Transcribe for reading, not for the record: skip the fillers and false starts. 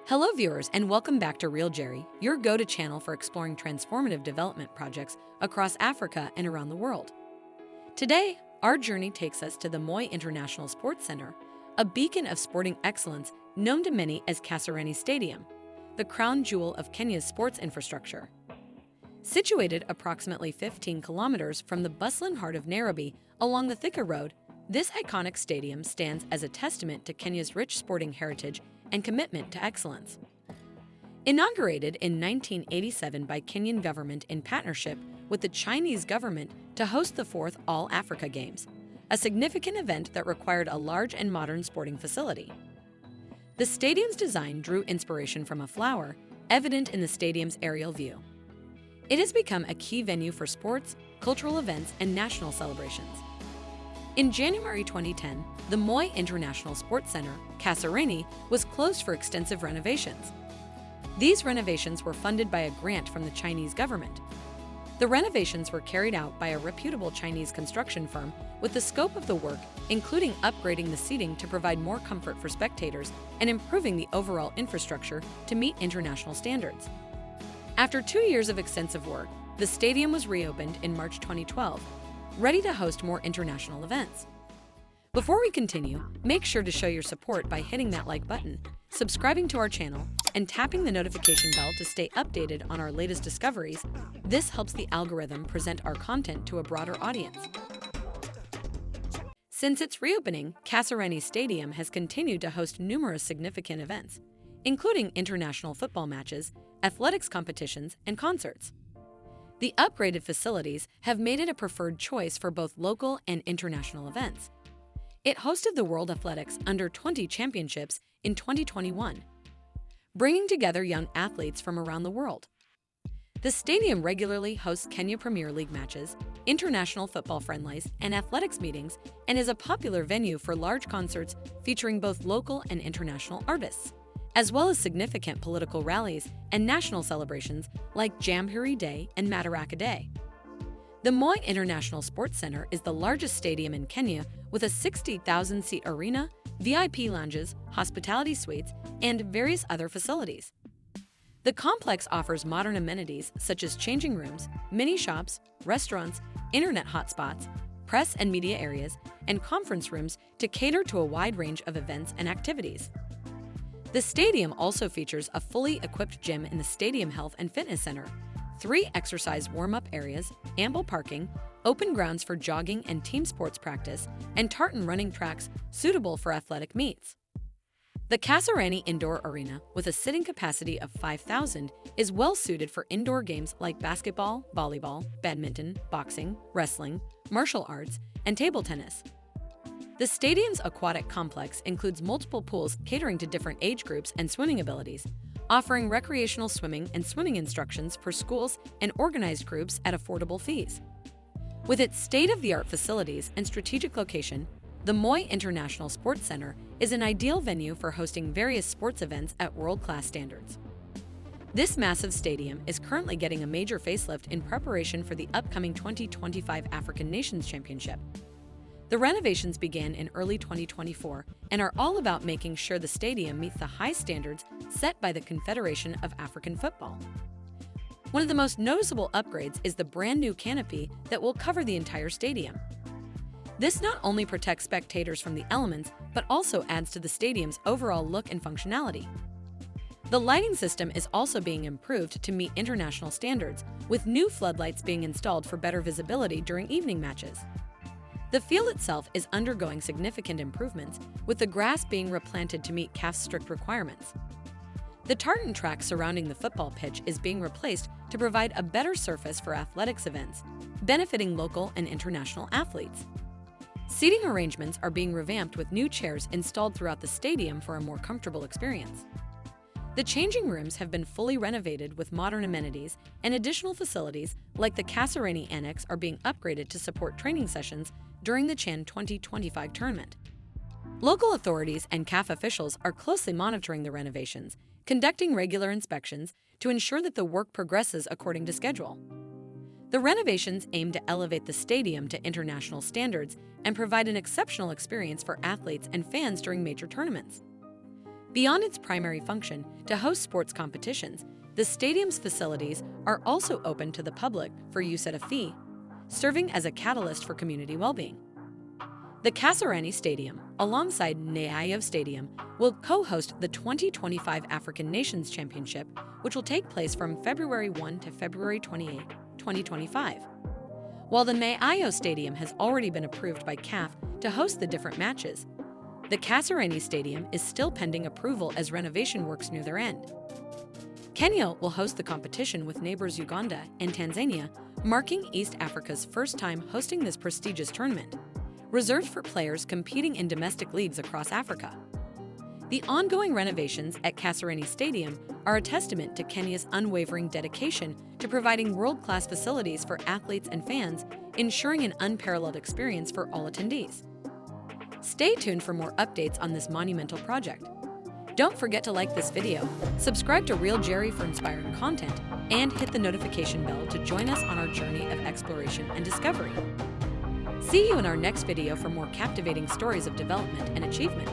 Hello viewers and welcome back to Real JeRi, your go-to channel for exploring transformative development projects across Africa and around the world. Today, our journey takes us to the Moi International Sports Centre, a beacon of sporting excellence known to many as Kasarani Stadium, the crown jewel of Kenya's sports infrastructure. Situated approximately 15 kilometers from the bustling heart of Nairobi along the Thika Road, this iconic stadium stands as a testament to Kenya's rich sporting heritage and commitment to excellence. Inaugurated in 1987 by Kenyan government in partnership with the Chinese government to host the 4th All-Africa Games, a significant event that required a large and modern sporting facility. The stadium's design drew inspiration from a flower, evident in the stadium's aerial view. It has become a key venue for sports, cultural events, and national celebrations. In January 2010, the Moi International Sports Centre, Kasarani, was closed for extensive renovations. These renovations were funded by a grant from the Chinese government. The renovations were carried out by a reputable Chinese construction firm with the scope of the work including upgrading the seating to provide more comfort for spectators and improving the overall infrastructure to meet international standards. After 2 years of extensive work, the stadium was reopened in March 2012, ready to host more international events. Before we continue, make sure to show your support by hitting that like button, subscribing to our channel, and tapping the notification bell to stay updated on our latest discoveries. This helps the algorithm present our content to a broader audience. Since its reopening, Kasarani Stadium has continued to host numerous significant events, including international football matches, athletics competitions, and concerts. The upgraded facilities have made it a preferred choice for both local and international events. It hosted the World Athletics Under-20 Championships in 2021, bringing together young athletes from around the world. The stadium regularly hosts Kenya Premier League matches, international football friendlies, and athletics meetings, and is a popular venue for large concerts featuring both local and international artists, as well as significant political rallies and national celebrations like Jamhuri Day and Madaraka Day. The Moi International Sports Centre is the largest stadium in Kenya with a 60,000-seat arena, VIP lounges, hospitality suites, and various other facilities. The complex offers modern amenities such as changing rooms, mini shops, restaurants, internet hotspots, press and media areas, and conference rooms to cater to a wide range of events and activities. The stadium also features a fully equipped gym in the Stadium Health and Fitness Center, 3 exercise warm-up areas, ample parking, open grounds for jogging and team sports practice, and tartan running tracks suitable for athletic meets. The Kasarani Indoor Arena, with a sitting capacity of 5,000, is well-suited for indoor games like basketball, volleyball, badminton, boxing, wrestling, martial arts, and table tennis. The stadium's aquatic complex includes multiple pools catering to different age groups and swimming abilities, offering recreational swimming and swimming instructions for schools and organized groups at affordable fees. With its state-of-the-art facilities and strategic location, the Moi International Sports Centre is an ideal venue for hosting various sports events at world-class standards. This massive stadium is currently getting a major facelift in preparation for the upcoming 2025 African Nations Championship. The renovations began in early 2024 and are all about making sure the stadium meets the high standards set by the Confederation of African Football. One of the most noticeable upgrades is the brand new canopy that will cover the entire stadium. This not only protects spectators from the elements, but also adds to the stadium's overall look and functionality. The lighting system is also being improved to meet international standards, with new floodlights being installed for better visibility during evening matches. The field itself is undergoing significant improvements, with the grass being replanted to meet CAF's strict requirements. The tartan track surrounding the football pitch is being replaced to provide a better surface for athletics events, benefiting local and international athletes. Seating arrangements are being revamped with new chairs installed throughout the stadium for a more comfortable experience. The changing rooms have been fully renovated with modern amenities, and additional facilities like the Kasarani Annex are being upgraded to support training sessions during the CHAN 2025 tournament. Local authorities and CAF officials are closely monitoring the renovations, conducting regular inspections to ensure that the work progresses according to schedule. The renovations aim to elevate the stadium to international standards and provide an exceptional experience for athletes and fans during major tournaments. Beyond its primary function to host sports competitions, the stadium's facilities are also open to the public for use at a fee, serving as a catalyst for community well-being. The Kasarani Stadium, alongside Nyayo Stadium, will co-host the 2025 African Nations Championship, which will take place from February 1 to February 28, 2025. While the Nyayo Stadium has already been approved by CAF to host the different matches, the Kasarani Stadium is still pending approval as renovation works near their end. Kenya will host the competition with neighbors Uganda and Tanzania, marking East Africa's first time hosting this prestigious tournament, reserved for players competing in domestic leagues across Africa. The ongoing renovations at Kasarani Stadium are a testament to Kenya's unwavering dedication to providing world-class facilities for athletes and fans, ensuring an unparalleled experience for all attendees. Stay tuned for more updates on this monumental project. Don't forget to like this video, subscribe to Real JeRi for inspiring content, and hit the notification bell to join us on our journey of exploration and discovery. See you in our next video for more captivating stories of development and achievement.